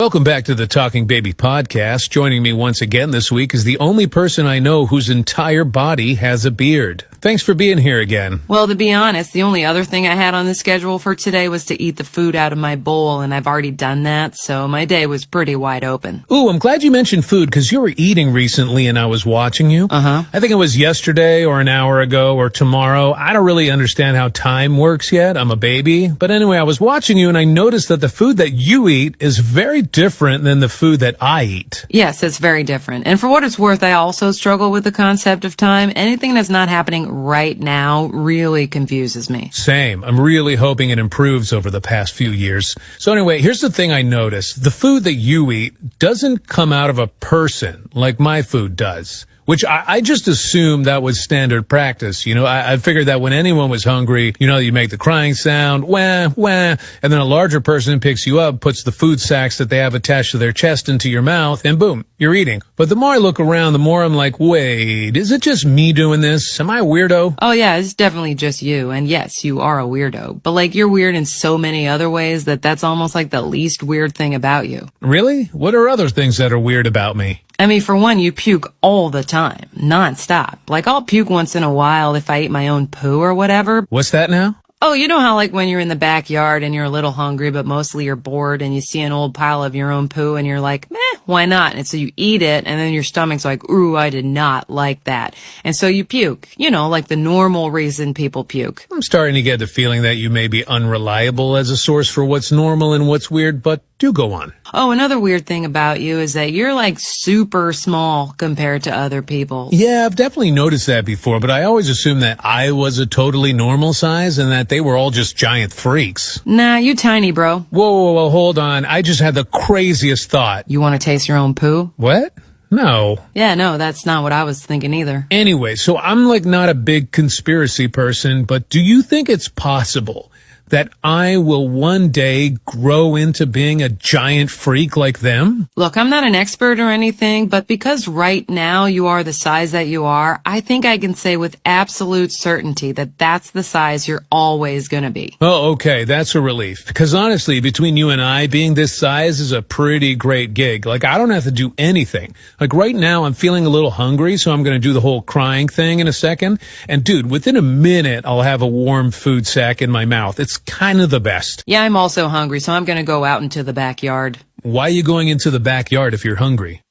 Welcome back to the Talking Baby podcast. Joining me once again this week is the only person I know whose entire body has a beard. Thanks for being here again. Well, to be honest, the only other thing I had on the schedule for today was to eat the food out of my bowl, and I've already done that, so my day was pretty wide open. Ooh, I'm glad you mentioned food because you were eating recently and I was watching you. I think it was yesterday or an hour ago or tomorrow. I don't really understand how time works yet. I'm a baby. But anyway, I was watching you and I noticed that the food that you eat is very different than the food that I eat. Yes, it's very different. And for what it's worth, I also struggle with the concept of time. Anything that's not happening right now really confuses me. Same. I'm really hoping it improves over the past few years. So anyway, here's the thing I noticed. The food that you eat doesn't come out of a person like my food does. Which I just assumed that was standard practice. I figured that when anyone was hungry, you make the crying sound, wah, wah, and then a larger person picks you up, puts the food sacks that they have attached to their chest into your mouth, and boom, you're eating. But the more I look around, the more I'm like, wait, is it just me doing this? Am I a weirdo? Oh yeah, it's definitely just you. And yes, you are a weirdo. But you're weird in so many other ways that's almost like the least weird thing about you. Really? What are other things that are weird about me? I mean, for one, you puke all the time, nonstop. I'll puke once in a while if I eat my own poo or whatever. What's that now? Oh, you know how when you're in the backyard and you're a little hungry, but mostly you're bored and you see an old pile of your own poo and you're like, meh, why not? And so you eat it and then your stomach's like, ooh, I did not like that. And so you puke, like the normal reason people puke. I'm starting to get the feeling that you may be unreliable as a source for what's normal and what's weird, but do go on. Oh, another weird thing about you is that you're super small compared to other people. Yeah, I've definitely noticed that before, but I always assumed that I was a totally normal size and that they were all just giant freaks. Nah, you tiny, bro. Whoa, hold on. I just had the craziest thought. You want to taste your own poo? What? No. Yeah, no, that's not what I was thinking either. Anyway, so I'm not a big conspiracy person, but do you think it's possible that I will one day grow into being a giant freak like them? Look, I'm not an expert or anything, but because right now you are the size that you are, I think I can say with absolute certainty that that's the size you're always gonna be. Oh, okay, that's a relief. Because honestly, between you and I, being this size is a pretty great gig. I don't have to do anything. Right now, I'm feeling a little hungry, so I'm gonna do the whole crying thing in a second. And dude, within a minute, I'll have a warm food sack in my mouth. It's kind of the best. Yeah, I'm also hungry, so I'm gonna go out into the backyard. Why are you going into the backyard if you're hungry?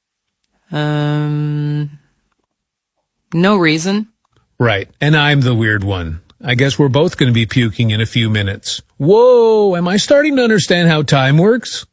No reason. Right, and I'm the weird one. I guess we're both going to be puking in a few minutes. Whoa, am I starting to understand how time works?